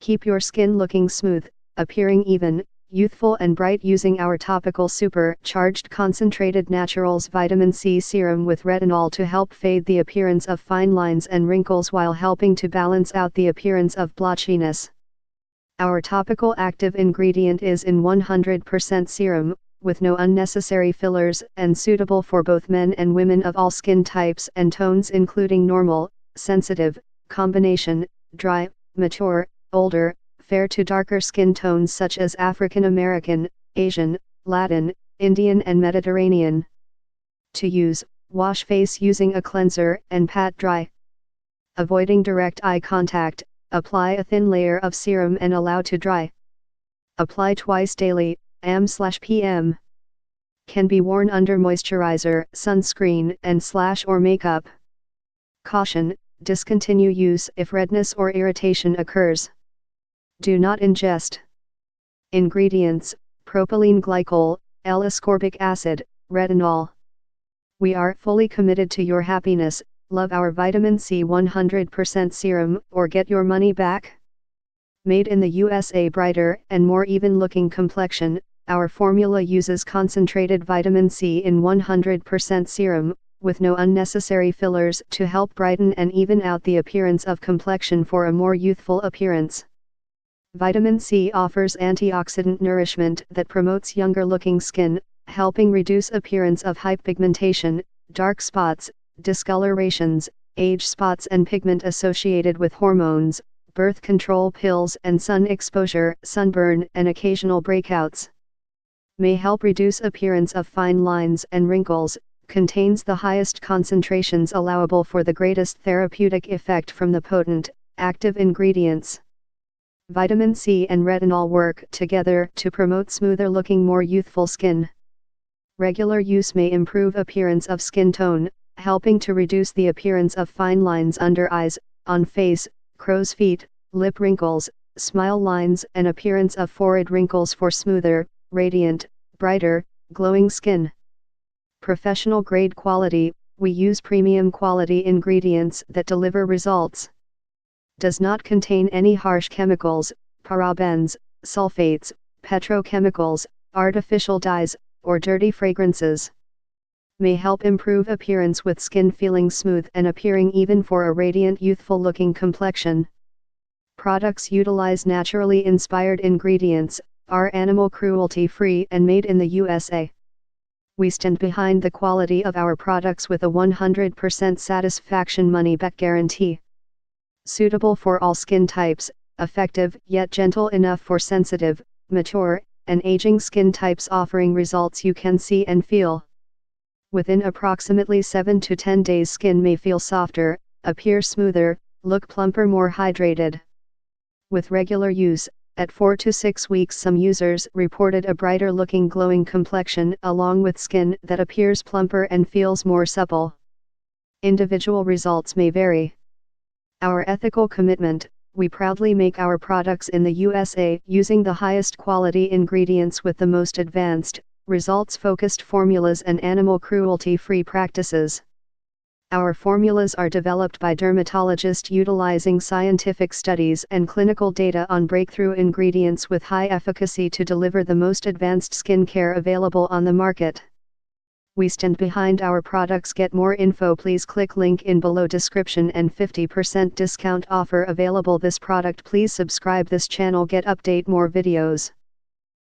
Keep your skin looking smooth, appearing even, youthful and bright using our topical supercharged concentrated naturals vitamin C serum with retinol to help fade the appearance of fine lines and wrinkles while helping to balance out the appearance of blotchiness. Our topical active ingredient is in 100% serum, with no unnecessary fillers, and suitable for both men and women of all skin types and tones including normal, sensitive, combination, dry, mature, older, fair to darker skin tones such as African American, Asian, Latin, Indian and Mediterranean. To use, wash face using a cleanser and pat dry. Avoiding direct eye contact, apply a thin layer of serum and allow to dry. Apply twice daily, am/pm. Can be worn under moisturizer, sunscreen and/or makeup. Caution, discontinue use if redness or irritation occurs. Do not ingest. Ingredients: propylene glycol, L-Ascorbic Acid, retinol. We are fully committed to your happiness. Love our vitamin C 100% serum or get your money back. Made in the USA, brighter and more even looking complexion. Our formula uses concentrated vitamin C in 100% serum, with no unnecessary fillers to help brighten and even out the appearance of complexion for a more youthful appearance. Vitamin C offers antioxidant nourishment that promotes younger looking skin, helping reduce appearance of hype-pigmentation, dark spots, discolorations, age spots and pigment associated with hormones, birth control pills and sun exposure, sunburn and occasional breakouts. May help reduce appearance of fine lines and wrinkles, contains the highest concentrations allowable for the greatest therapeutic effect from the potent, active ingredients. Vitamin C and retinol work together to promote smoother looking, more youthful skin. Regular use may improve appearance of skin tone, helping to reduce the appearance of fine lines under eyes, on face, crow's feet, lip wrinkles, smile lines and appearance of forehead wrinkles for smoother, radiant, brighter, glowing skin. Professional grade quality, we use premium quality ingredients that deliver results. Does not contain any harsh chemicals, parabens, sulfates, petro-chemicals, artificial dyes, or dirty fragrances. May help improve appearance with skin feeling smooth and appearing even for a radiant youthful looking complexion. Products utilize naturally inspired ingredients, are animal cruelty free and made in the USA. We stand behind the quality of our products with a 100% satisfaction money back guarantee. Suitable for all skin types, effective yet gentle enough for sensitive, mature, and aging skin types, offering results you can see and feel. Within approximately 7 to 10 days, skin may feel softer, appear smoother, look plumper, more hydrated. With regular use, at 4 to 6 weeks, some users reported a brighter looking glowing complexion along with skin that appears plumper and feels more supple. Individual results may vary. Our ethical commitment: we proudly make our products in the USA using the highest quality ingredients with the most advanced, results-focused formulas and animal cruelty-free practices. Our formulas are developed by dermatologists utilizing scientific studies and clinical data on breakthrough ingredients with high efficacy to deliver the most advanced skincare available on the market. We stand behind our products. Get more info, please click link in below description and 50% discount offer available this product. Please subscribe this channel, get update more videos.